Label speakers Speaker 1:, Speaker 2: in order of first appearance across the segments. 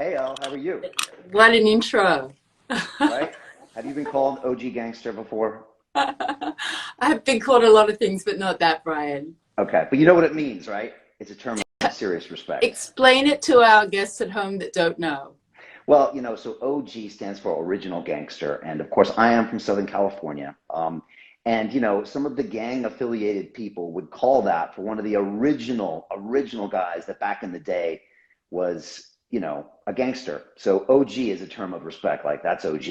Speaker 1: Hey, Elle, how are you?
Speaker 2: What an intro.
Speaker 1: Right? Have you been called OG gangster before?
Speaker 2: I've been called a lot of things, but not that, Brian.
Speaker 1: Okay, but you know what it means, right? It's a term of serious respect.
Speaker 2: Explain it to our guests at home that don't know.
Speaker 1: Well, so OG stands for original gangster, and of course, I am from Southern California. And some of the gang affiliated people would call that for one of the original guys that back in the day was, a gangster. So OG is a term of respect, like that's OG,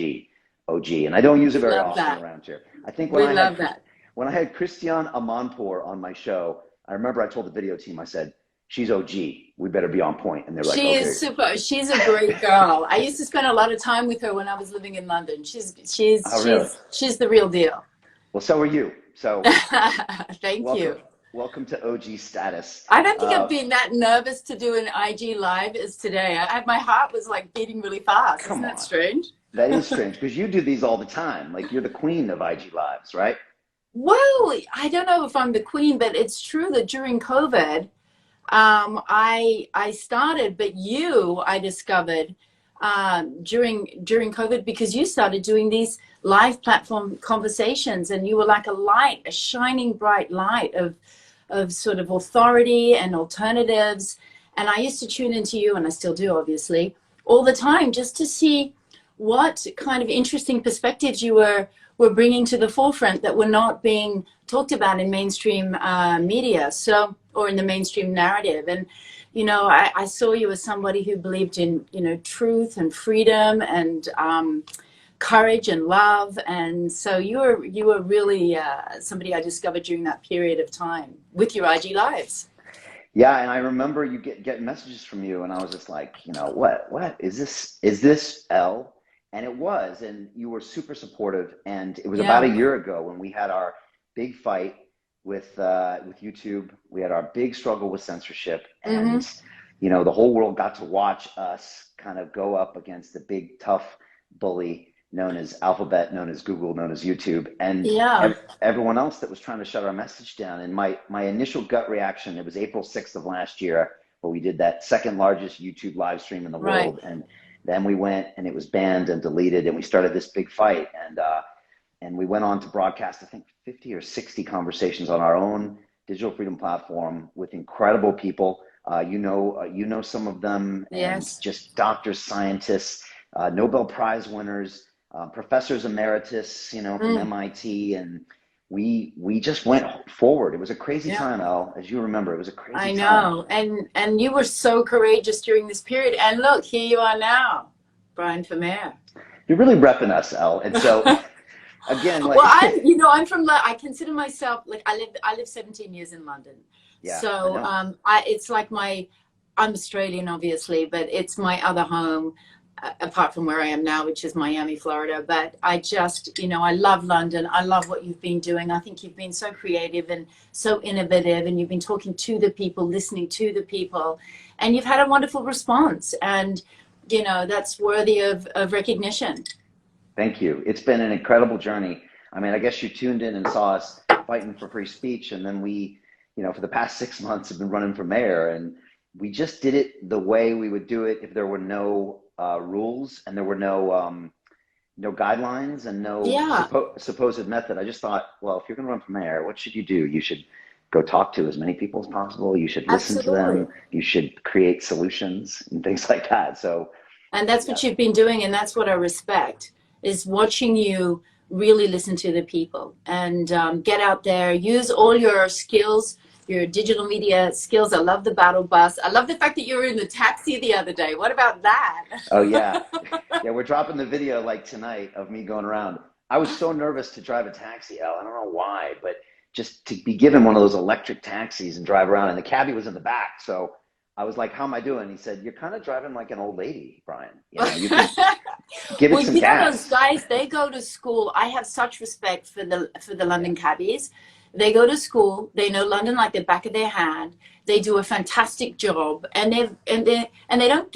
Speaker 1: and I don't use it
Speaker 2: We
Speaker 1: very
Speaker 2: love
Speaker 1: often
Speaker 2: that.
Speaker 1: around here. I think
Speaker 2: We love that.
Speaker 1: when I had Christiane Amanpour on my show, I remember I told the video team, I said, "She's OG. We better be on point." And they're like,
Speaker 2: She
Speaker 1: "Okay."
Speaker 2: is super. She's a great girl. I used to spend a lot of time with her when I was living in London. She's she's
Speaker 1: Oh, really?
Speaker 2: she's she's the real deal.
Speaker 1: Well, so are you. So
Speaker 2: Thank
Speaker 1: welcome,
Speaker 2: you.
Speaker 1: welcome to OG status.
Speaker 2: I don't think I've
Speaker 1: Uh,
Speaker 2: been that nervous to do an IG live as today. My heart was like beating really fast. Isn't
Speaker 1: Come
Speaker 2: that
Speaker 1: on.
Speaker 2: strange?
Speaker 1: That is strange because you do these all the time. Like you're the queen of IG lives, right?
Speaker 2: Well, I don't know if I'm the queen, but it's true that during COVID, I started, but I discovered during COVID because you started doing these live platform conversations, and you were like a light, a shining bright light of sort of authority and alternatives. And I used to tune into you, and I still do, obviously, all the time, just to see what kind of interesting perspectives you were bringing to the forefront that were not being talked about in mainstream media, or in the mainstream narrative. And I saw you as somebody who believed in truth and freedom and courage and love. And so you were really somebody I discovered during that period of time with your IG lives.
Speaker 1: Yeah, and I remember you get messages from you, and I was just like, what is this? Is this Elle? And it was, and you were super supportive. And it was about a
Speaker 2: Yeah.
Speaker 1: year ago when we had our big fight with YouTube. We had our big struggle with censorship,
Speaker 2: Hmm.
Speaker 1: and the whole world got to watch us kind of go up against the big tough bully known as Alphabet, known as Google, known as YouTube, and
Speaker 2: Yeah.
Speaker 1: everyone else that was trying to shut our message down. And my initial gut reaction, it was April 6th of last year, where we did that second largest YouTube live stream in the
Speaker 2: Right.
Speaker 1: world, and then we went and it was banned and deleted, and we started this big fight, and we went on to broadcast, I think, 50 or 60 conversations on our own digital freedom platform with incredible people. You know some of them, and
Speaker 2: Yes.
Speaker 1: just doctors, scientists, Nobel Prize winners, professors emeritus, from
Speaker 2: Mm.
Speaker 1: MIT, and we just went forward. It was a crazy
Speaker 2: Yeah.
Speaker 1: time, Al, as you remember. It was a crazy
Speaker 2: I
Speaker 1: time.
Speaker 2: know. And you were so courageous during this period. And look, here you are now, Brian Vermeer.
Speaker 1: You're really repping us, Al, and so again,
Speaker 2: Well,
Speaker 1: like,
Speaker 2: I'm from, I consider myself, like, I live 17 years in London.
Speaker 1: yeah, I
Speaker 2: So,
Speaker 1: know.
Speaker 2: it's like I'm Australian, obviously, but it's my other home, apart from where I am now, which is Miami, Florida. But I just, I love London. I love what you've been doing. I think you've been so creative and so innovative, and you've been talking to the people, listening to the people, and you've had a wonderful response. And, that's worthy of recognition.
Speaker 1: Thank you. It's been an incredible journey. I mean, I guess you tuned in and saw us fighting for free speech, and then we, for the past 6 months have been running for mayor, and we just did it the way we would do it if there were no rules and there were no guidelines and no
Speaker 2: Yeah,
Speaker 1: supposed method. I just thought, well, if you're going to run for mayor, what should you do? You should go talk to as many people as possible. You should listen to them.
Speaker 2: absolutely.
Speaker 1: You should create solutions and things like that. So,
Speaker 2: And that's
Speaker 1: yeah,
Speaker 2: what you've been doing, and that's what I respect, is watching you really listen to the people and get out there, use all your skills, your digital media skills. I love the battle bus. I love the fact that you were in the taxi the other day. What about that?
Speaker 1: oh yeah, yeah. We're dropping the video like tonight of me going around. I was so nervous to drive a taxi, Al. I don't know why, but just to be given one of those electric taxis and drive around, and the cabbie was in the back, so I was like, "How am I doing?" He said, "You're kind of driving like an old lady, Brian. You could give it
Speaker 2: Well,
Speaker 1: some
Speaker 2: those
Speaker 1: gas."
Speaker 2: guys, they go to school. I have such respect for the London cabbies. They go to school. They know London like the back of their hand. They do a fantastic job, and they don't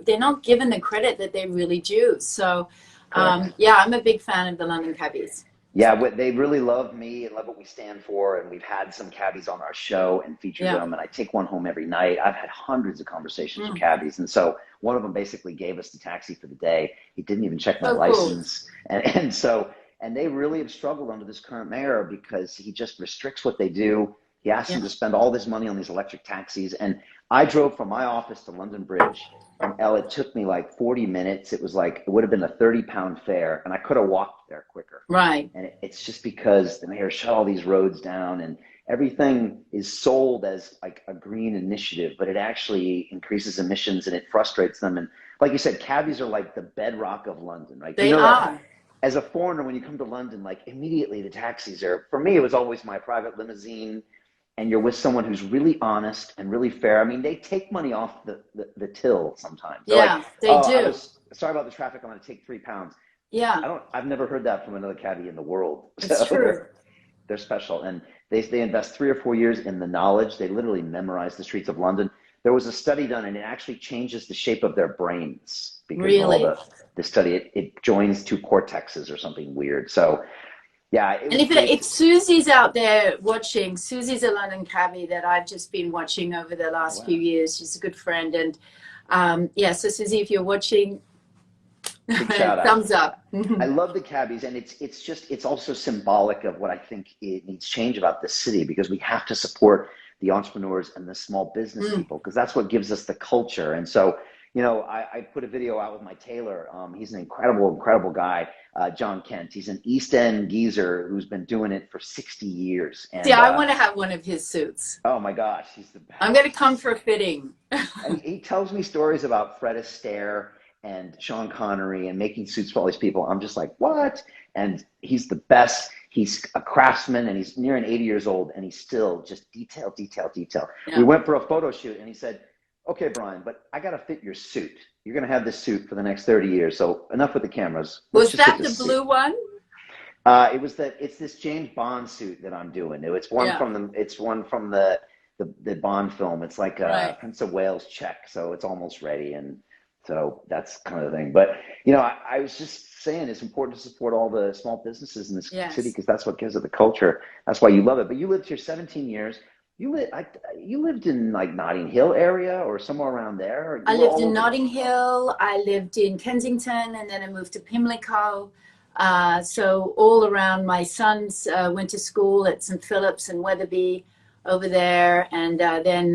Speaker 2: they're not given the credit that they really do. So,
Speaker 1: Correct.
Speaker 2: yeah, I'm a big fan of the London cabbies.
Speaker 1: Yeah, what they really love me and love what we stand for, and we've had some cabbies on our show and featured
Speaker 2: Yeah.
Speaker 1: them, and I take one home every night. I've had hundreds of conversations with
Speaker 2: Mm.
Speaker 1: cabbies, and so one of them basically gave us the taxi for the day. He didn't even check my
Speaker 2: So cool.
Speaker 1: license, and they really have struggled under this current mayor because he just restricts what they do. He asks
Speaker 2: Yeah.
Speaker 1: them to spend all this money on these electric taxis, and I drove from my office to London Bridge. And Elle, it took me like 40 minutes. It was like, it would have been a 30-pound fare, and I could have walked there quicker.
Speaker 2: Right.
Speaker 1: And it's just because the mayor shut all these roads down, and everything is sold as like a green initiative, but it actually increases emissions and it frustrates them. And like you said, cabbies are like the bedrock of London, right? You
Speaker 2: They
Speaker 1: know that
Speaker 2: are.
Speaker 1: as a foreigner, when you come to London, like immediately the taxis are, for me, it was always my private limousine, and you're with someone who's really honest and really fair. I mean, they take money off the till sometimes. They're like,
Speaker 2: Yeah, they
Speaker 1: oh, I
Speaker 2: do.
Speaker 1: was sorry about the traffic. I'm going to take £3.
Speaker 2: Yeah,
Speaker 1: I've never heard that from another cabbie in the world.
Speaker 2: it's
Speaker 1: So
Speaker 2: true.
Speaker 1: they're special. And they invest 3 or 4 years in the knowledge. They literally memorize the streets of London. There was a study done, and it actually changes the shape of their brains because of all
Speaker 2: Really.
Speaker 1: the study. It joins two cortexes or something weird. So yeah,
Speaker 2: And if
Speaker 1: it's
Speaker 2: Susie's out there watching, Susie's a London cabbie that I've just been watching over the
Speaker 1: oh,
Speaker 2: last few
Speaker 1: wow.
Speaker 2: years. She's a good friend. And yeah, so Susie, if you're watching,
Speaker 1: Big shout out.
Speaker 2: thumbs up.
Speaker 1: I love the cabbies, and it's also symbolic of what I think it needs change about this city, because we have to support the entrepreneurs and the small business
Speaker 2: Mm.
Speaker 1: people, because that's what gives us the culture. And so, I put a video out with my tailor. He's an incredible guy, John Kent. He's an East End geezer who's been doing it for 60 years.
Speaker 2: See,
Speaker 1: And
Speaker 2: I want to have one of his suits.
Speaker 1: oh my gosh, he's the
Speaker 2: I'm
Speaker 1: best.
Speaker 2: going to come for a fitting.
Speaker 1: And he tells me stories about Fred Astaire and Sean Connery and making suits for all these people. I'm just like, what? And he's the best. He's a craftsman, and he's near 80 years old, and he's still just detail, detail, detail.
Speaker 2: Yeah.
Speaker 1: We went for a photo shoot, and he said, okay, Brian, but I got to fit your suit. You're going to have this suit for the next 30 years. So enough with the cameras. Let's
Speaker 2: Was
Speaker 1: just get
Speaker 2: that the
Speaker 1: this
Speaker 2: blue
Speaker 1: suit.
Speaker 2: one?
Speaker 1: It's this James Bond suit that I'm doing. It's one
Speaker 2: Yeah.
Speaker 1: from the Bond film. It's like
Speaker 2: Right.
Speaker 1: Prince of Wales check, so it's almost ready, and so that's kind of the thing. But I was just saying it's important to support all the small businesses in this
Speaker 2: Yes.
Speaker 1: city, because that's what gives it the culture. That's why you love it. But you lived here 17 years. You lived in like Notting Hill area or somewhere around there? Or
Speaker 2: I
Speaker 1: you were
Speaker 2: lived
Speaker 1: all
Speaker 2: in
Speaker 1: over
Speaker 2: Notting Hill. I lived in Kensington, and then I moved to Pimlico. So all around. My sons went to school at St. Philip's and Weatherby over there, and then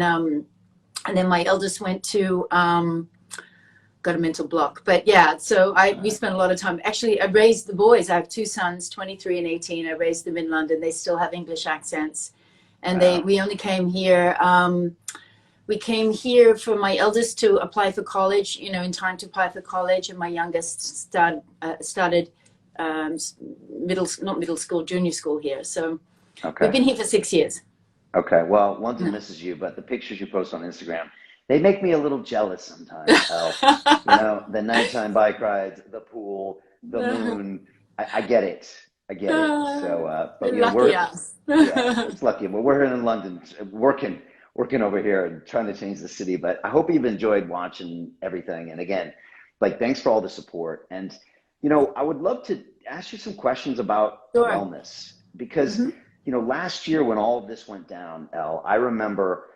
Speaker 2: my eldest went to got a mental block. But yeah, so we spent a lot of time. Actually, I raised the boys. I have two sons, 23 and 18. I raised them in London. They still have English accents, and
Speaker 1: Wow.
Speaker 2: we only came here. We came here for my eldest to apply for college, in time to apply for college, and my youngest started not middle school, junior school here. So
Speaker 1: Okay.
Speaker 2: we've been here for 6 years.
Speaker 1: Okay. Well, London misses you, but the pictures you post on Instagram, they make me a little jealous sometimes. The nighttime bike rides, the pool, the moon. I get it. I get it. So, but
Speaker 2: Lucky us.
Speaker 1: yeah, it's lucky. But we're here in London, working over here and trying to change the city. But I hope you've enjoyed watching everything. And again, like, thanks for all the support. And I would love to ask you some questions about
Speaker 2: Sure.
Speaker 1: wellness, because last year when all of this went down, Elle, I remember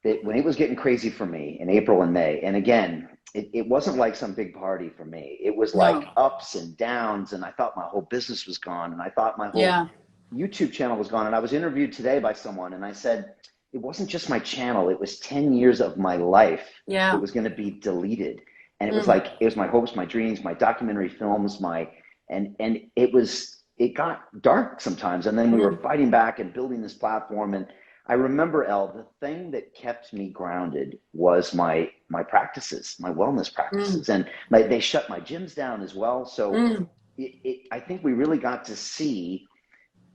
Speaker 1: that when it was getting crazy for me in April and May. And again, it wasn't like some big party for me. It was like ups and downs, and I thought my whole business was gone, and I thought my whole YouTube channel was gone. And I was interviewed today by someone, and I said, it wasn't just my channel, it was 10 years of my life that was going to be deleted. And it was like, it was my hopes, my dreams, my documentary films, and it got dark sometimes. And then we were fighting back and building this platform. And I remember, Elle, the thing that kept me grounded was my practices, my wellness practices. And they shut my gyms down as well. So I think we really got to see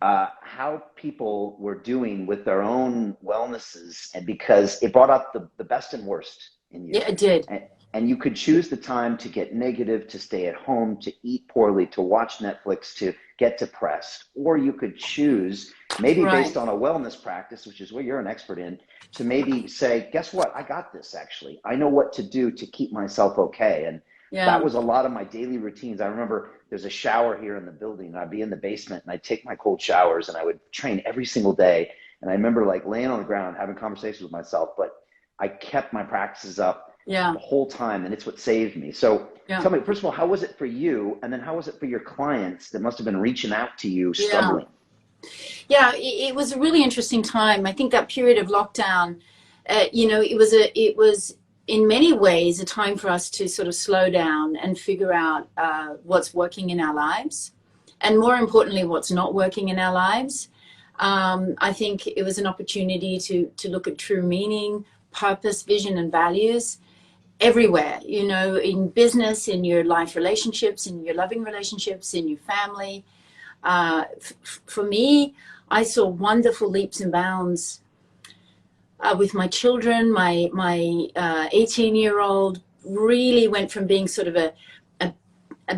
Speaker 1: how people were doing with their own wellnesses, and because it brought out the best and worst in you.
Speaker 2: Yeah, it did.
Speaker 1: And you could choose the time to get negative, to stay at home, to eat poorly, to watch Netflix, to get depressed. Or you could choose, maybe based on a wellness practice, which is what you're an expert in, to maybe say, guess what? I got this, actually. I know what to do to keep myself okay. And That
Speaker 2: Yeah.
Speaker 1: was a lot of my daily routines. I remember there's a shower here in the building, and I'd be in the basement and I'd take my cold showers, and I would train every single day. And I remember like laying on the ground having conversations with myself, but I kept my practices up
Speaker 2: Yeah.
Speaker 1: the whole time, and it's what saved me. So
Speaker 2: Yeah.
Speaker 1: tell me, first of all, how was it for you? And then how was it for your clients that must have been reaching out to you,
Speaker 2: Yeah.
Speaker 1: struggling?
Speaker 2: Yeah. It was a really interesting time. I think that period of lockdown, it was in many ways a time for us to sort of slow down and figure out what's working in our lives, and more importantly, what's not working in our lives. I think it was an opportunity to look at true meaning, purpose, vision, and values everywhere, in business, in your life relationships, in your loving relationships, in your family. For me, I saw wonderful leaps and bounds with my children. My 18-year-old really went from being sort of a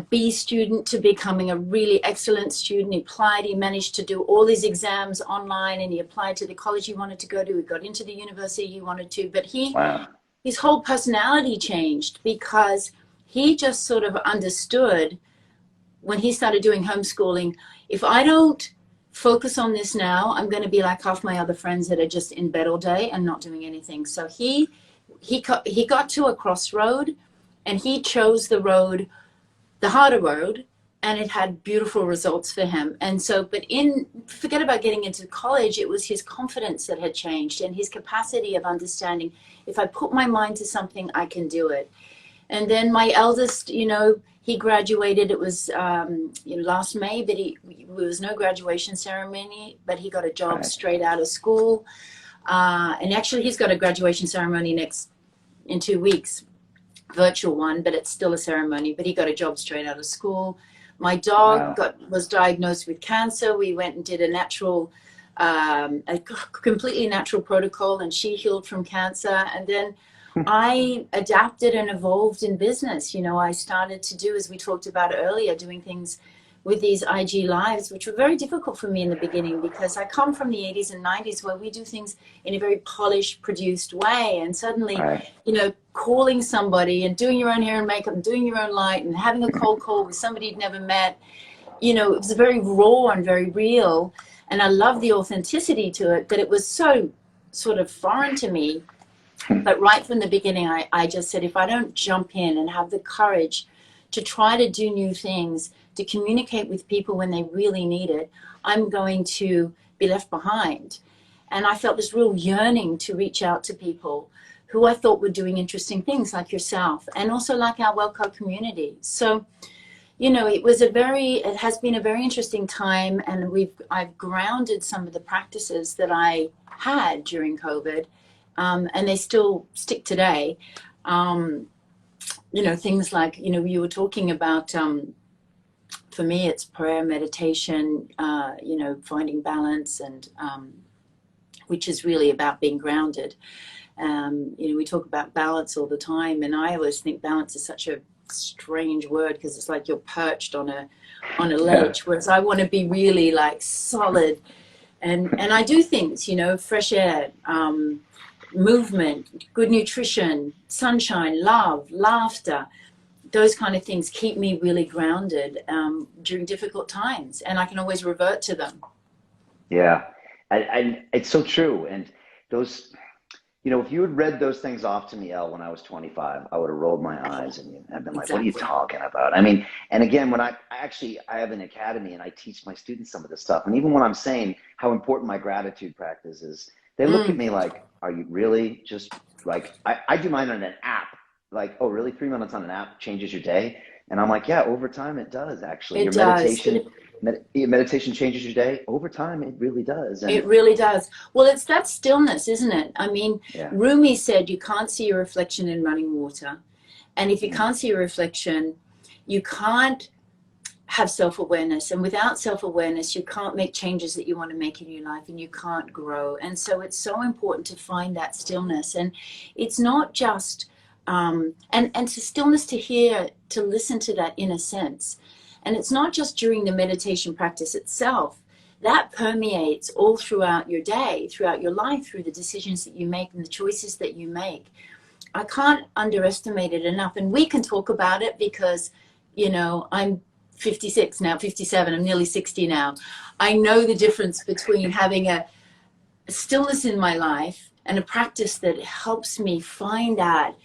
Speaker 2: B student to becoming a really excellent student. He applied, he managed to do all his exams online, and he applied to the college he wanted to go to. He got into the university he wanted to, but
Speaker 1: Wow.
Speaker 2: his whole personality changed because he just sort of understood when he started doing homeschooling, if I don't focus on this now, I'm going to be like half my other friends that are just in bed all day and not doing anything. So he got to a crossroad, and he chose the harder road, and it had beautiful results for him. And so, but forget about getting into college, it was his confidence that had changed, and his capacity of understanding, if I put my mind to something, I can do it. And then my eldest, he graduated. It was last May, but there was no graduation ceremony, but he got a job
Speaker 1: Right.
Speaker 2: straight out of school. And actually, he's got a graduation ceremony in 2 weeks, virtual one, but it's still a ceremony. But he got a job straight out of school. My dog
Speaker 1: Wow.
Speaker 2: was diagnosed with cancer. We went and did a completely natural protocol, and she healed from cancer. And then I adapted and evolved in business. I started to do, as we talked about earlier, doing things with these IG lives, which were very difficult for me in the beginning, because I come from the 80s and 90s where we do things in a very polished, produced way. And suddenly,
Speaker 1: Right.
Speaker 2: calling somebody and doing your own hair and makeup and doing your own light and having a cold call with somebody you'd never met, it was very raw and very real. And I love the authenticity to it, but it was so sort of foreign to me. But right from the beginning, I just said, if I don't jump in and have the courage to try to do new things, to communicate with people when they really need it, I'm going to be left behind. And I felt this real yearning to reach out to people who I thought were doing interesting things, like yourself, and also like our WellCo community. So, it has been a very interesting time, and I've grounded some of the practices that I had during COVID. And they still stick today. Things like, you were talking about, for me, it's prayer, meditation, finding balance, and which is really about being grounded. We talk about balance all the time, and I always think balance is such a strange word, because it's like you're perched on a ledge, whereas I want to be really like solid. And I do things, fresh air, movement, good nutrition, sunshine, love, laughter, those kind of things keep me really grounded during difficult times, and I can always revert to them.
Speaker 1: Yeah. And it's so true. And those, if you had read those things off to me, Elle, when I was 25, I would have rolled my eyes and I've been like, what are you
Speaker 2: Exactly.
Speaker 1: talking about? I mean, and again, when I have an academy and I teach my students some of this stuff. And even when I'm saying how important my gratitude practice is, they look at me like, are you really just like, I do mine on an app. Like, oh, really? 3 minutes on an app changes your day? And I'm like, yeah, over time it does actually.
Speaker 2: It
Speaker 1: Your
Speaker 2: does.
Speaker 1: meditation changes your day. Over time, it really does. And
Speaker 2: It really does. Well, it's that stillness, isn't it? I mean,
Speaker 1: yeah,
Speaker 2: Rumi said you can't see your reflection in running water. And if you can't see your reflection, you can't have self-awareness. And without self-awareness, you can't make changes that you want to make in your life, and you can't grow. And so it's so important to find that stillness. And it's not just, and to stillness, to listen to that inner sense. And it's not just during the meditation practice itself. That permeates all throughout your day, throughout your life, through the decisions that you make and the choices that you make. I can't underestimate it enough. And we can talk about it because, you know, I'm 56 now, 57, I'm nearly 60 now. I know the difference between having a stillness in my life and a practice that helps me find that,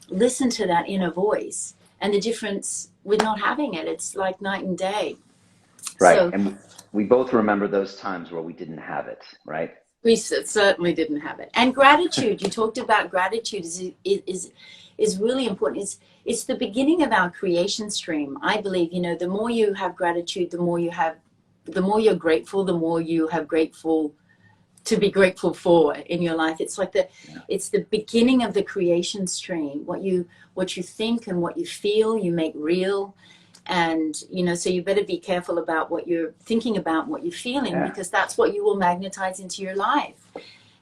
Speaker 2: listen to that inner voice, and the difference with not having it. It's like night and day.
Speaker 1: Right.
Speaker 2: So
Speaker 1: And we both remember those times where we didn't have it, right?
Speaker 2: we certainly didn't have it. And gratitude, you talked about gratitude is really important. It's the beginning of our creation stream. I believe, you know, the more you have gratitude, the more you're grateful, the more you have grateful to be grateful for in your life. It's like it's the beginning of the creation stream. What you think and what you feel, you make real. And, you know, so you better be careful about what you're thinking about and what you're feeling, because that's what you will magnetize into your life.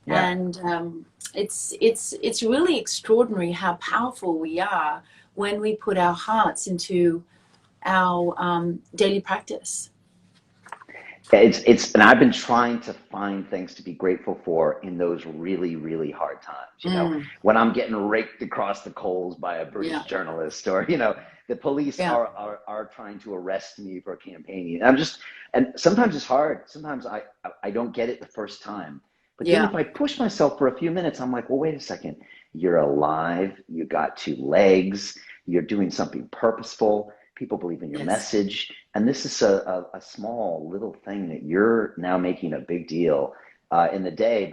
Speaker 1: Yeah.
Speaker 2: And it's really extraordinary how powerful we are when we put our hearts into our daily practice.
Speaker 1: And I've been trying to find things to be grateful for in those really, really hard times. You know, when I'm getting raked across the coals by a British journalist, or, you know, the police are trying to arrest me for campaigning. And sometimes it's hard. Sometimes I don't get it the first time. But then if I push myself for a few minutes, I'm like, well, wait a second. You're alive. You got two legs. You're doing something purposeful. People believe in your message. And this is a small little thing that you're now making a big deal. Back in the day,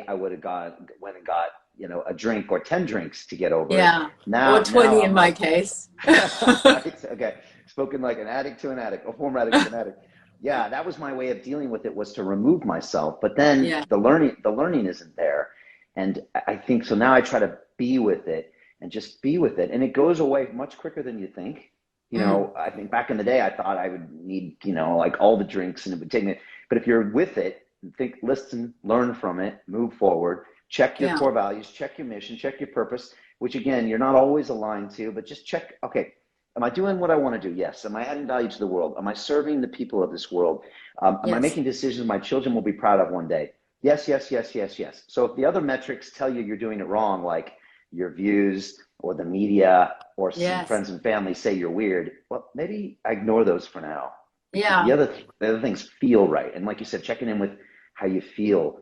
Speaker 1: I would have went and got, you know, a drink or 10 drinks to get over it.
Speaker 2: Or 20 in my case.
Speaker 1: Right? Okay. Spoken like an addict to an addict, a former addict to an addict. Yeah, that was my way of dealing with it, was to remove myself. But then the learning isn't there. And I think, so now I try to be with it and just be with it. And it goes away much quicker than you think. You know, I think back in the day, I thought I would need, you know, like all the drinks and it would take me. But if you're with it, think, listen, learn from it, move forward, check your core values, check your mission, check your purpose, which again, you're not always aligned to, but just check, okay, am I doing what I want to do? Yes. Am I adding value to the world? Am I serving the people of this world? Am I making decisions my children will be proud of one day? Yes, yes, yes, yes, yes. So if the other metrics tell you you're doing it wrong, like your views or the media or some friends and family say you're weird, well, maybe I ignore those for now.
Speaker 2: Yeah.
Speaker 1: The other things feel right. And like you said, checking in with how you feel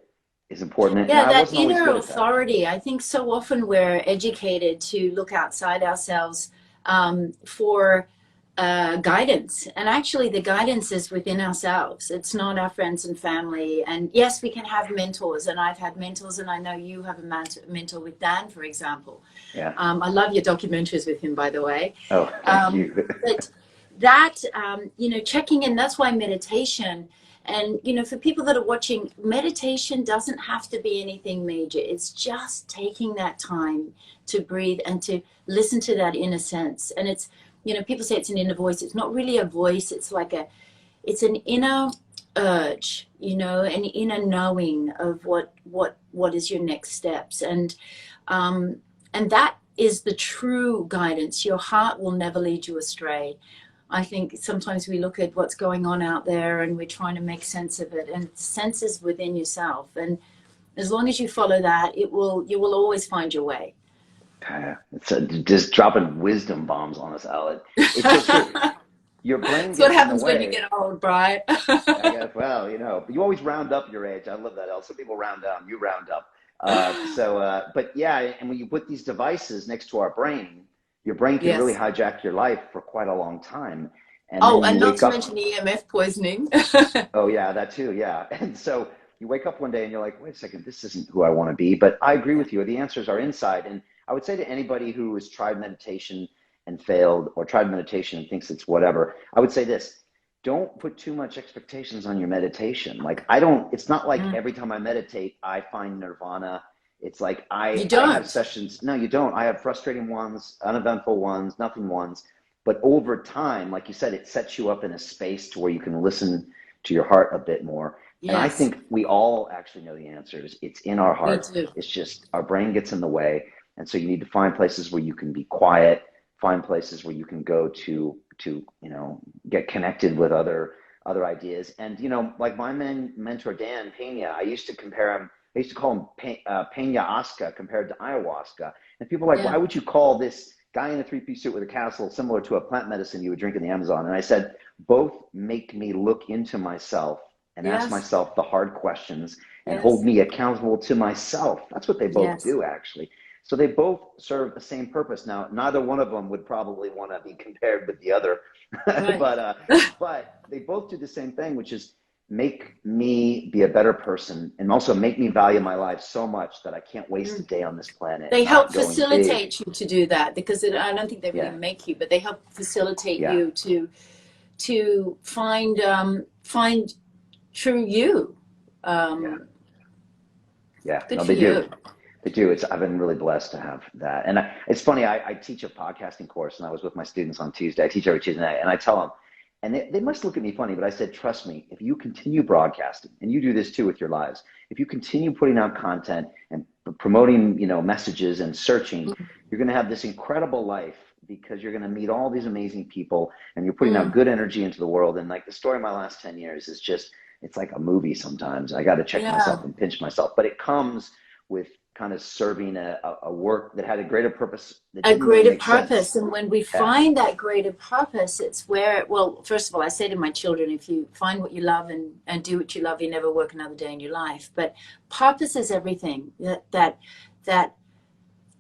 Speaker 1: is important.
Speaker 2: Yeah, that inner authority. I think so often we're educated to look outside ourselves for guidance. And actually the guidance is within ourselves. It's not our friends and family. And yes, we can have mentors, and I've had mentors, and I know you have a mentor with Dan, for example.
Speaker 1: Yeah.
Speaker 2: I love your documentaries with him, by the way.
Speaker 1: Oh, thank you.
Speaker 2: But that, you know, checking in, that's why meditation, and, you know, for people that are watching, meditation doesn't have to be anything major. It's just taking that time to breathe and to listen to that inner sense. And it's, you know, people say it's an inner voice. It's not really a voice. It's like it's an inner urge, you know, an inner knowing of what is your next steps. And that is the true guidance. Your heart will never lead you astray. I think sometimes we look at what's going on out there and we're trying to make sense of it, and sense is within yourself. And as long as you follow that, you will always find your way.
Speaker 1: It's just dropping wisdom bombs on us, Alan. It's so true. Your brain gets
Speaker 2: That's what happens
Speaker 1: in the way.
Speaker 2: when you get old, Brian.
Speaker 1: Well, you know, you always round up your age. I love that, El. Some people round down, you round up. But yeah, and when you put these devices next to our brain, your brain can really hijack your life for quite a long time. And
Speaker 2: and not to mention EMF poisoning.
Speaker 1: Oh yeah, that too, yeah. And so you wake up one day and you're like, wait a second, this isn't who I want to be. But I agree with you. The answers are inside. And I would say to anybody who has tried meditation and failed, or tried meditation and thinks it's whatever, I would say this: don't put too much expectations on your meditation. Like, it's not like every time I meditate, I find nirvana. It's like I have sessions. No, you don't. I have frustrating ones, uneventful ones, nothing ones. But over time, like you said, it sets you up in a space to where you can listen to your heart a bit more. And I think we all actually know the answers. It's in our heart. It's just our brain gets in the way. And so you need to find places where you can be quiet, find places where you can go to you know, get connected with other ideas. And, you know, like my mentor, Dan Pena, I used to compare him I used to call them Peña Asca compared to ayahuasca. And people are like,
Speaker 2: Yeah.
Speaker 1: why would you call this guy in a three-piece suit with a castle similar to a plant medicine you would drink in the Amazon? And I said, both make me look into myself and ask
Speaker 2: Yes.
Speaker 1: myself the hard questions and hold
Speaker 2: Yes.
Speaker 1: me accountable to myself. That's what they both
Speaker 2: Yes.
Speaker 1: do, actually. So they both serve the same purpose. Now, neither one of them would probably want to be compared with the other,
Speaker 2: Right.
Speaker 1: but they both do the same thing, which is make me be a better person and also make me value my life so much that I can't waste a day on this planet.
Speaker 2: They help
Speaker 1: going
Speaker 2: facilitate
Speaker 1: big.
Speaker 2: you to do that, because I don't think they really make you, but they help facilitate you to find true you. Good
Speaker 1: No,
Speaker 2: for
Speaker 1: they
Speaker 2: you.
Speaker 1: do. They do. I've been really blessed to have that. And it's funny, I teach a podcasting course, and I was with my students on Tuesday. I teach every Tuesday night, and I tell them, and they must look at me funny, but I said, trust me, if you continue broadcasting, and you do this too with your lives, if you continue putting out content and promoting, messages and searching, you're going to have this incredible life, because you're going to meet all these amazing people, and you're putting out good energy into the world. And like the story of my last 10 years is just, it's like a movie sometimes. I got to check myself and pinch myself, but it comes with kind of serving a work that had a greater purpose.
Speaker 2: A greater purpose. And when we find that greater purpose, it's where, well, first of all, I say to my children, if you find what you love and do what you love, you never work another day in your life. But purpose is everything. That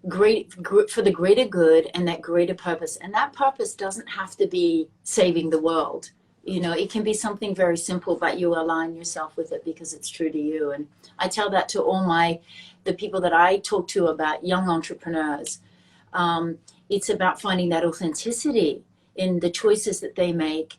Speaker 2: great for the greater good, and that greater purpose. And that purpose doesn't have to be saving the world. It can be something very simple, but you align yourself with it because it's true to you. And I tell that to all the people that I talk to about young entrepreneurs. It's about finding that authenticity in the choices that they make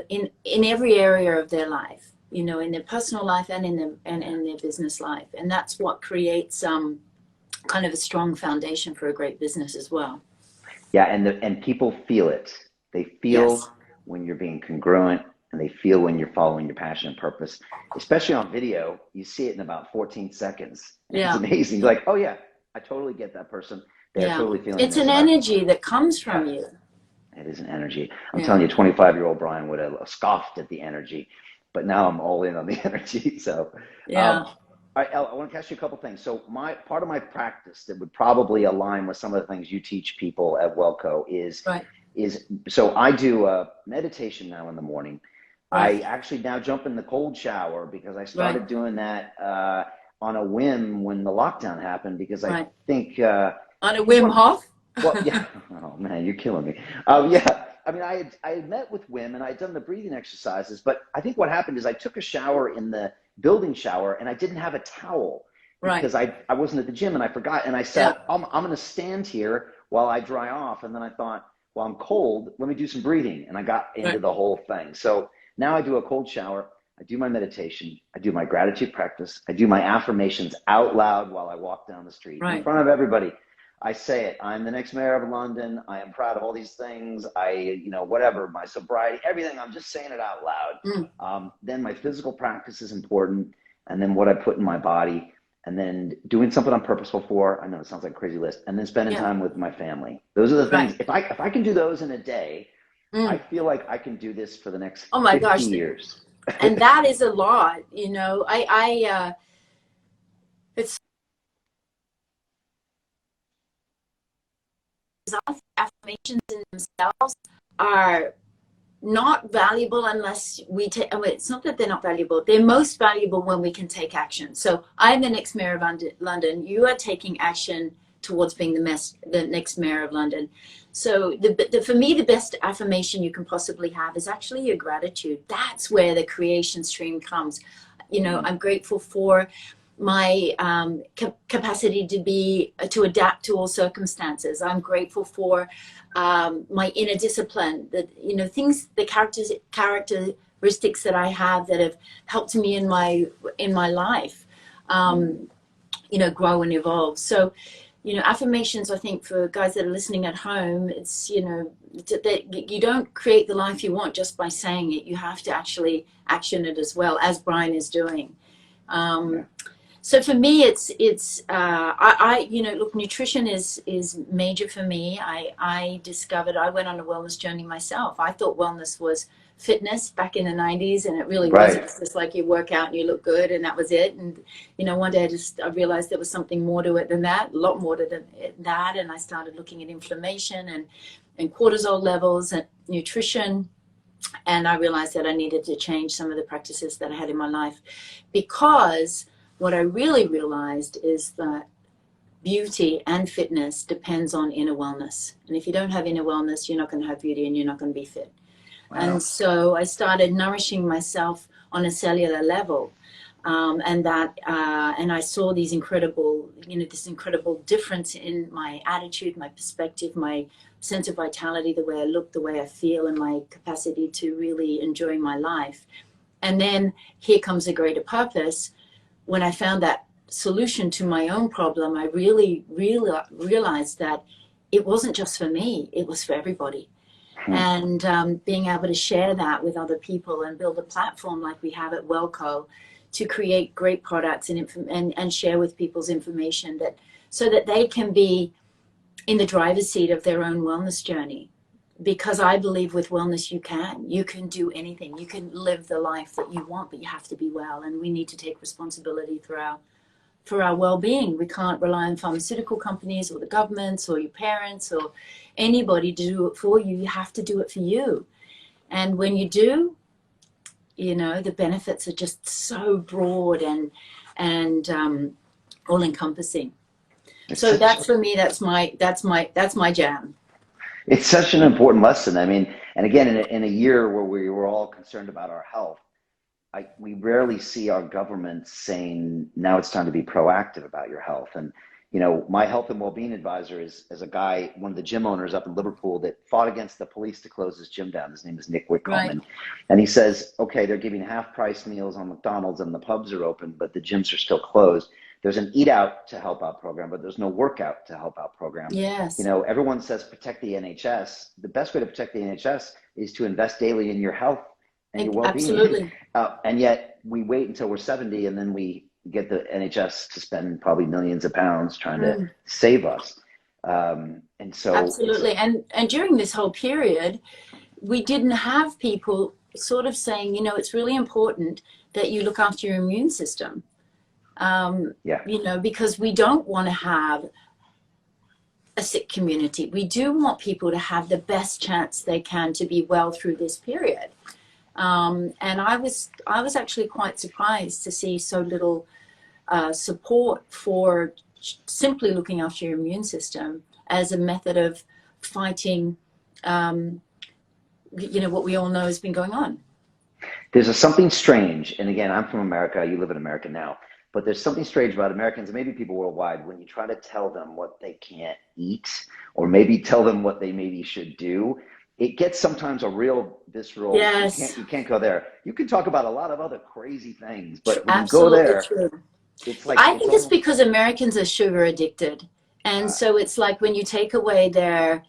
Speaker 2: in every area of their life, in their personal life and in their business life. And that's what creates kind of a strong foundation for a great business as well.
Speaker 1: Yeah, and people feel it. They feel when you're being congruent, and they feel when you're following your passion and purpose. Especially on video, you see it in about 14 seconds. It's amazing. You're like, oh yeah, I totally get that person. They're totally feeling
Speaker 2: it's an energy that comes from you.
Speaker 1: It is an energy. I'm telling you, 25-year-old Brian would have scoffed at the energy, but now I'm all in on the energy. So all right, Elle, I want to ask you a couple things. So part of my practice that would probably align with some of the things you teach people at Wellco is so I do meditation now in the morning. I actually now jump in the cold shower because I started doing that on a whim when the lockdown happened, because I think
Speaker 2: on a Wim Hof.
Speaker 1: Well, yeah. Oh man, you're killing me. Yeah. I mean, I had met with Wim and I had done the breathing exercises, but I think what happened is I took a shower in the building shower and I didn't have a towel because I wasn't at the gym and I forgot. And I said, I'm going to stand here while I dry off. And then I thought, well, I'm cold. Let me do some breathing. And I got into the whole thing. So now I do a cold shower. I do my meditation. I do my gratitude practice. I do my affirmations out loud while I walk down the street in front of everybody. I say it. I'm the next mayor of London. I am proud of all these things. Whatever, my sobriety, everything. I'm just saying it out loud. Then my physical practice is important. And then what I put in my body. And then doing something I'm purposeful for. I know it sounds like a crazy list. And then spending time with my family. Those are the things. If I can do those in a day, I feel like I can do this for the next 50 years.
Speaker 2: And that is a lot. It's affirmations in themselves are not valuable unless we take. It's not that they're not valuable. They're most valuable when we can take action. So I'm the next mayor of London. You are taking action towards being the next mayor of London. So for me, the best affirmation you can possibly have is actually your gratitude. That's where the creation stream comes. I'm grateful for my capacity to adapt to all circumstances. I'm grateful for my inner discipline, that the characteristics that I have that have helped me in my life grow and evolve. So affirmations, I think, for guys that are listening at home, it's that you don't create the life you want just by saying it. You have to actually action it as well, as Brian is doing. So for me, you know, look, nutrition is major for me. I discovered, I went on a wellness journey myself. I thought wellness was fitness back in the 90s, and it really wasn't.
Speaker 1: Right.
Speaker 2: It's just like you work out and you look good, and that was it. And, you know, one day I realized there was something more to it than that, a lot more to that. And I started looking at inflammation and cortisol levels and nutrition. And I realized that I needed to change some of the practices that I had in my life, because what I really realized is that beauty and fitness depends on inner wellness. And if you don't have inner wellness, you're not going to have beauty and you're not going to be fit.
Speaker 1: Wow.
Speaker 2: And so I started nourishing myself on a cellular level. And I saw these incredible, you know, this incredible difference in my attitude, my perspective, my sense of vitality, the way I look, the way I feel, and my capacity to really enjoy my life. And then here comes a greater purpose. When I found that solution to my own problem, I really realized that it wasn't just for me, it was for everybody. And being able to share that with other people and build a platform like we have at Wellco to create great products and share with people's information, that so that they can be in the driver's seat of their own wellness journey. Because I believe with wellness you can do anything. You can live the life that you want, but you have to be well. And we need to take responsibility for our well-being. We can't rely on pharmaceutical companies or the governments or your parents or anybody to do it for you. You have to do it for you. And when you do, you know, the benefits are just so broad and all-encompassing. So that for me, that's my jam.
Speaker 1: It's such an important lesson. I mean, and again, in a year where we were all concerned about our health, we rarely see our government saying, now it's time to be proactive about your health. And, you know, my health and well-being advisor is a guy, one of the gym owners up in Liverpool, that fought against the police to close his gym down. His name is Nick Whitcomb.
Speaker 2: Right.
Speaker 1: And he says, okay, they're giving half-price meals on McDonald's and the pubs are open, but the gyms are still closed. There's an eat out to help out program, but there's no workout to help out program.
Speaker 2: Yes.
Speaker 1: You know, everyone says protect the NHS. The best way to protect the NHS is to invest daily in your health and your well-being.
Speaker 2: Absolutely.
Speaker 1: And yet we wait until we're 70 and then we get the NHS to spend probably millions of pounds trying to save us. And so
Speaker 2: absolutely. And during this whole period, we didn't have people sort of saying, you know, it's really important that you look after your immune system. You know, because we don't want to have a sick community. We do want people to have the best chance they can to be well through this period. And I was actually quite surprised to see so little support for simply looking after your immune system as a method of fighting, you know, what we all know has been going on.
Speaker 1: There's something strange, and again, I'm from America, you live in America now, but there's something strange about Americans and maybe people worldwide when you try to tell them what they can't eat or maybe tell them what they maybe should do. It gets sometimes a real visceral,
Speaker 2: yes.
Speaker 1: You can't go there. You can talk about a lot of other crazy things, but when
Speaker 2: absolutely
Speaker 1: you go there,
Speaker 2: true.
Speaker 1: It's like,
Speaker 2: I think it's because Americans are sugar addicted. And so it's like when you take away their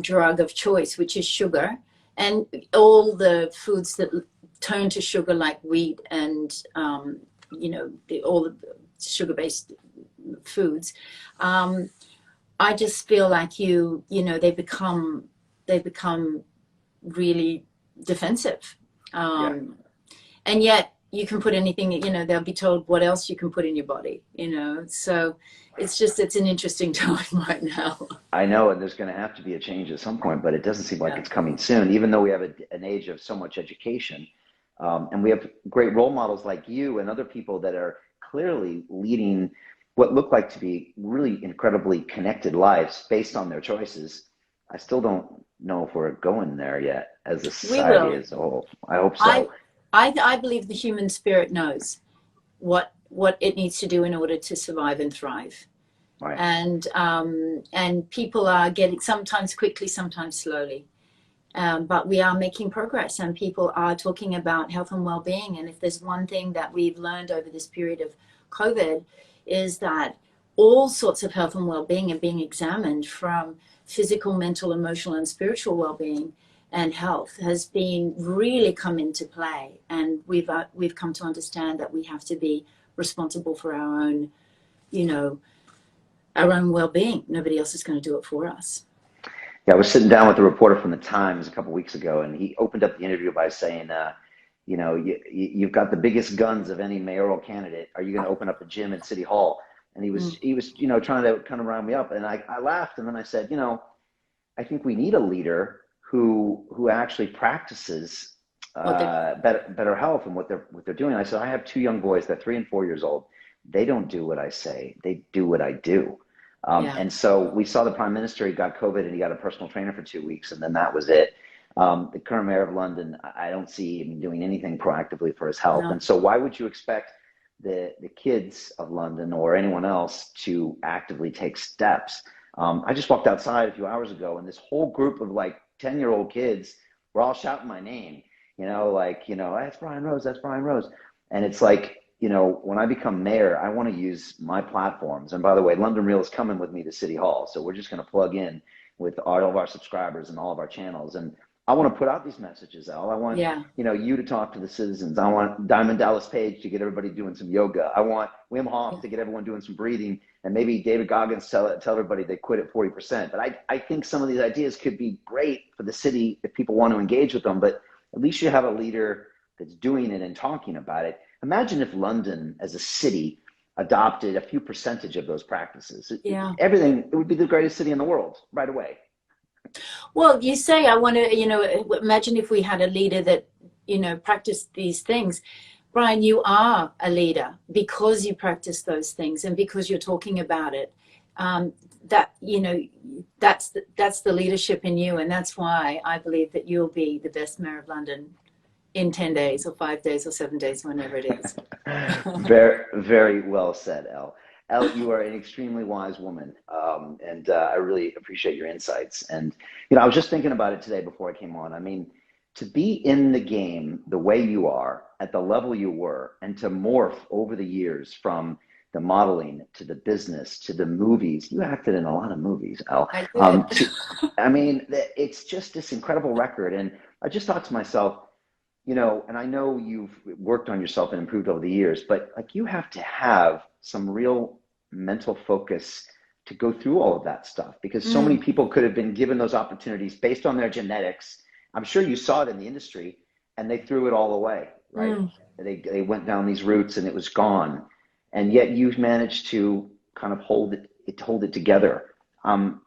Speaker 2: drug of choice, which is sugar, and all the foods that turn to sugar like wheat and you know, all the sugar-based foods, I just feel like you know, they become really defensive, and yet you can put anything, you know, they'll be told what else you can put in your body, you know. So it's an interesting time right now.
Speaker 1: I know, and there's going to have to be a change at some point, but it doesn't seem like it's coming soon, even though we have an age of so much education. And we have great role models like you and other people that are clearly leading what look like to be really incredibly connected lives based on their choices. I still don't know if we're going there yet as a society as a whole. I hope so.
Speaker 2: I believe the human spirit knows what it needs to do in order to survive and thrive.
Speaker 1: Right.
Speaker 2: And people are getting, sometimes quickly, sometimes slowly. But we are making progress, and people are talking about health and well-being. And if there's one thing that we've learned over this period of COVID, is that all sorts of health and well-being are being examined, from physical, mental, emotional, and spiritual well-being and health has been really come into play. And we've come to understand that we have to be responsible for our own, you know, our own well-being. Nobody else is going to do it for us.
Speaker 1: Yeah, I was sitting down with a reporter from the Times a couple of weeks ago, and he opened up the interview by saying, you've got the biggest guns of any mayoral candidate. Are you going to open up a gym at City Hall? And he was, trying to kind of round me up. And I laughed, and then I said, I think we need a leader who actually practices better health and what they're doing. I said, I have two young boys. They're 3 and 4 years old. They don't do what I say. They do what I do. And so we saw the Prime Minister, he got COVID and he got a personal trainer for 2 weeks, and then that was it. The current mayor of London, I don't see him doing anything proactively for his health. No. And so why would you expect the kids of London or anyone else to actively take steps? I just walked outside a few hours ago, and this whole group of like 10-year-old kids were all shouting my name, that's Brian Rose, that's Brian Rose. And it's like, when I become mayor, I want to use my platforms. And by the way, London Real is coming with me to City Hall. So we're just going to plug in with all of our subscribers and all of our channels. And I want to put out these messages, Elle. I want, you to talk to the citizens. I want Diamond Dallas Page to get everybody doing some yoga. I want Wim Hof to get everyone doing some breathing. And maybe David Goggins tell everybody they quit at 40%. But I think some of these ideas could be great for the city if people want to engage with them. But at least you have a leader that's doing it and talking about it. Imagine if London as a city adopted a few percentage of those practices. It would be the greatest city in the world right away.
Speaker 2: Well, you say, I want to, imagine if we had a leader that, practiced these things. Brian, you are a leader because you practice those things and because you're talking about it. That's the leadership in you. And that's why I believe that you'll be the best mayor of London in 10 days or 5 days or 7 days, whenever it is.
Speaker 1: Very, very well said, Elle. Elle, you are an extremely wise woman, and I really appreciate your insights. And, I was just thinking about it today before I came on. I mean, to be in the game the way you are, at the level you were, and to morph over the years from the modeling to the business to the movies. You acted in a lot of movies, Elle. It's just this incredible record. And I just thought to myself, and I know you've worked on yourself and improved over the years, but like you have to have some real mental focus to go through all of that stuff, because so many people could have been given those opportunities based on their genetics. I'm sure you saw it in the industry, and they threw it all away, right? They went down these routes and it was gone. And yet you've managed to kind of hold it together. How?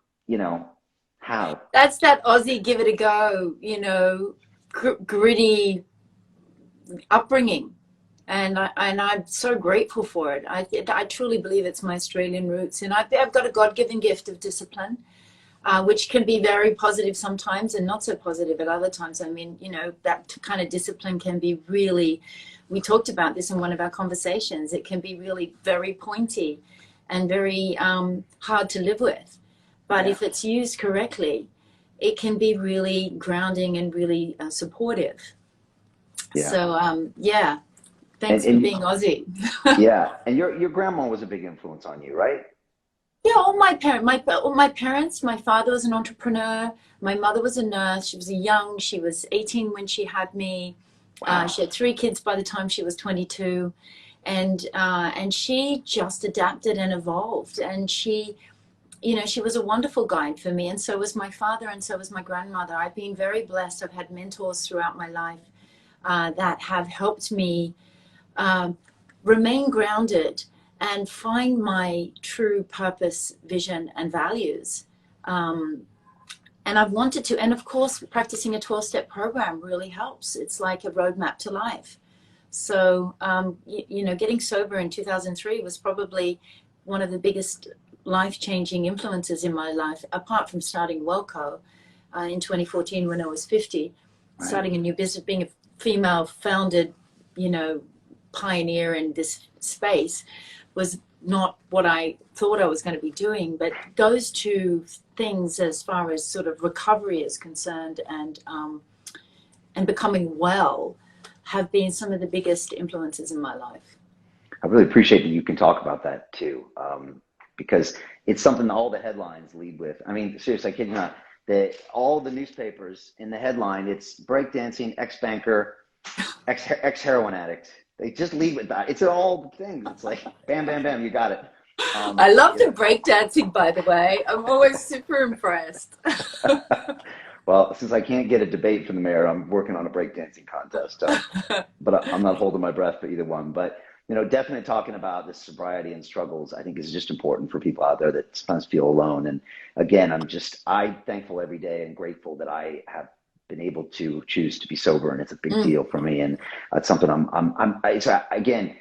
Speaker 2: That's that Aussie give it a go, gritty upbringing, and I'm so grateful for it. I truly believe it's my Australian roots, and I've got a God-given gift of discipline, which can be very positive sometimes and not so positive at other times. I mean, that kind of discipline can be really, we talked about this in one of our conversations, it can be really very pointy and very hard to live with. But if it's used correctly, it can be really grounding and really supportive. So, thanks for being Aussie.
Speaker 1: And your grandma was a big influence on you, right?
Speaker 2: Yeah, all my parents, my father was an entrepreneur. My mother was a nurse. She was she was 18 when she had me. Wow. She had 3 kids by the time she was 22. And she just adapted and evolved. And she was a wonderful guide for me. And so was my father, and so was my grandmother. I've been very blessed. I've had mentors throughout my life that have helped me remain grounded and find my true purpose, vision, and values. And I've wanted to, and of course, practicing a 12-step program really helps. It's like a roadmap to life. So, getting sober in 2003 was probably one of the biggest life-changing influences in my life, apart from starting Wellco in 2014 when I was 50, starting a new business, being a female-founded, pioneer in this space was not what I thought I was going to be doing. But those two things, as far as sort of recovery is concerned and becoming well, have been some of the biggest influences in my life.
Speaker 1: I really appreciate that you can talk about that too, because it's something all the headlines lead with. I mean, seriously, I kid you not. All the newspapers in the headline, it's breakdancing, ex-banker, ex-heroin addict. They just leave it that. It's all the things. It's like bam, bam, bam. You got it.
Speaker 2: I love the breakdancing, by the way. I'm always super impressed.
Speaker 1: Well, since I can't get a debate from the mayor, I'm working on a breakdancing contest. But I'm not holding my breath for either one. But definitely talking about this sobriety and struggles, I think is just important for people out there that sometimes feel alone. And again, I'm thankful every day and grateful that I have been able to choose to be sober, and it's a big deal for me. And it's something again,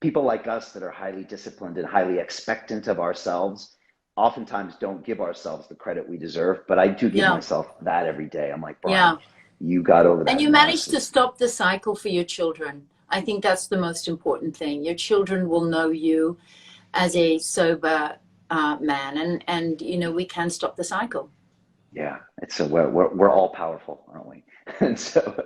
Speaker 1: people like us that are highly disciplined and highly expectant of ourselves oftentimes don't give ourselves the credit we deserve, but I do give myself that every day. I'm like, Brian, you got over that.
Speaker 2: And you managed to stop the cycle for your children. I think that's the most important thing. Your children will know you as a sober man, and we can stop the cycle.
Speaker 1: Yeah, it's we're all powerful, aren't we? And so,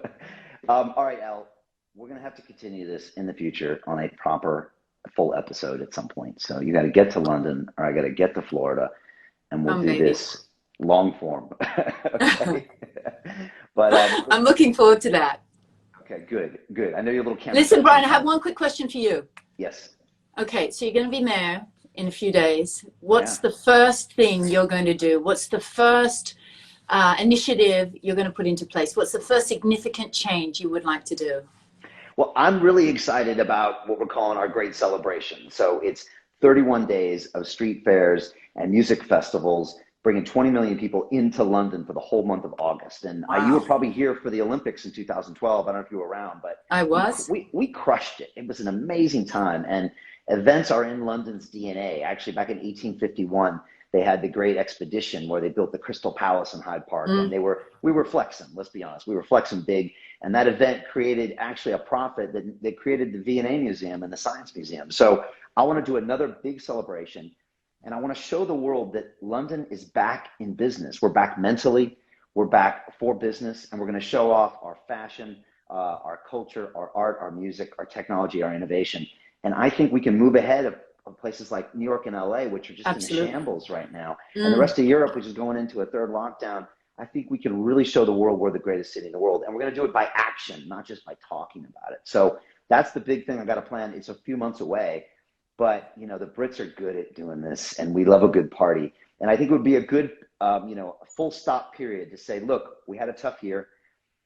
Speaker 1: all right, Elle, we're gonna have to continue this in the future on a proper full episode at some point. So you got to get to London, or I got to get to Florida, and we'll do this long form. Okay. But
Speaker 2: I'm looking forward to that.
Speaker 1: Okay, good. I know you're a little.
Speaker 2: Listen, Brian, I have one quick question for you.
Speaker 1: Yes.
Speaker 2: Okay, so you're going to be mayor in a few days. What's the first thing you're going to do? What's the first initiative you're going to put into place? What's the first significant change you would like to do?
Speaker 1: Well, I'm really excited about what we're calling our great celebration. So it's 31 days of street fairs and music festivals, bringing 20 million people into London for the whole month of August. And you were probably here for the Olympics in 2012. I don't know if you were around, but
Speaker 2: I was.
Speaker 1: We crushed it. It was an amazing time. And events are in London's DNA. Actually, back in 1851, they had the Great Expedition where they built the Crystal Palace in Hyde Park. And we were flexing, let's be honest. We were flexing big. And that event created actually a profit that created the V&A Museum and the Science Museum. So I want to do another big celebration. And I want to show the world that London is back in business. We're back mentally. We're back for business. And we're going to show off our fashion, our culture, our art, our music, our technology, our innovation. And I think we can move ahead of places like New York and LA, which are just in shambles right now. And the rest of Europe, which is going into a third lockdown. I think we can really show the world we're the greatest city in the world. And we're going to do it by action, not just by talking about it. So that's the big thing I got to plan. It's a few months away. But, the Brits are good at doing this, and we love a good party. And I think it would be a good, a full stop period to say, look, we had a tough year.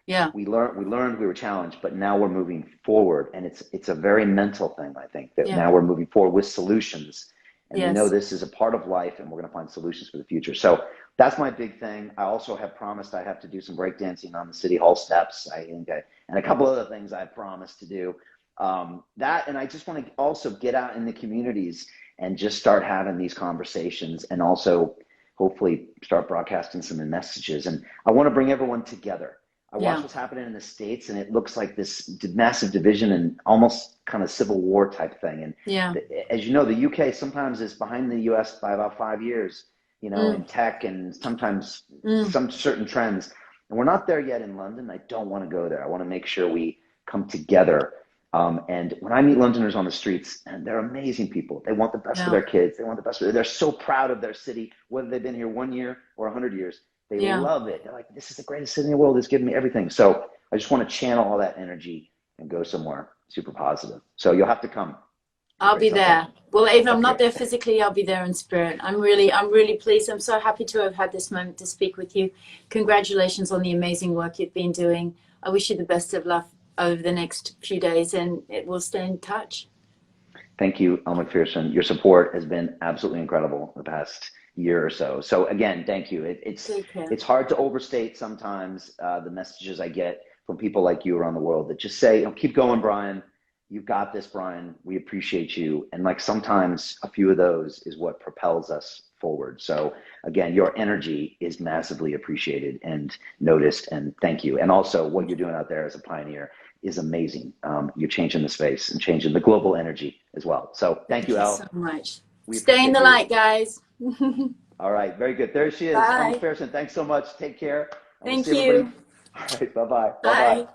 Speaker 2: Yeah.
Speaker 1: We learned, we were challenged, but now we're moving forward. And it's a very mental thing, I think, that now we're moving forward with solutions. And we know this is a part of life, and we're going to find solutions for the future. So that's my big thing. I also have promised I have to do some breakdancing on the City Hall steps. And a couple other things I promised to do. And I just want to also get out in the communities and just start having these conversations, and also hopefully start broadcasting some messages. And I want to bring everyone together. I watch what's happening in the States, and it looks like this massive division and almost kind of civil war type thing. And as you know, the UK sometimes is behind the US by about 5 years, in tech and sometimes some certain trends. And we're not there yet in London. I don't want to go there. I want to make sure we come together. And when I meet Londoners on the streets, and they're amazing people. They want the best for their kids. They want the best for they're so proud of their city, whether they've been here 1 year or 100 years. They love it. They're like, this is the greatest city in the world. It's giving me everything. So I just want to channel all that energy and go somewhere super positive. So you'll have to come.
Speaker 2: I'll be there. Well, if I'm not there physically, I'll be there in spirit. I'm really pleased. I'm so happy to have had this moment to speak with you. Congratulations on the amazing work you've been doing. I wish you the best of luck over the next few days, and it will stay in touch.
Speaker 1: Thank you, Elle Macpherson. Your support has been absolutely incredible the past year or so. So again, thank you. It's hard to overstate sometimes the messages I get from people like you around the world that just say, keep going, Brian. You've got this, Brian. We appreciate you. And like sometimes a few of those is what propels us forward. So again, your energy is massively appreciated and noticed, and thank you. And also what you're doing out there as a pioneer is amazing. You're changing the space and changing the global energy as well. So thank you, Elle.
Speaker 2: So much. Stay in the light, guys.
Speaker 1: All right, very good. There she is. Elle Macpherson, thanks so much. Take care.
Speaker 2: Thank you.
Speaker 1: All right, bye-bye.
Speaker 2: Bye.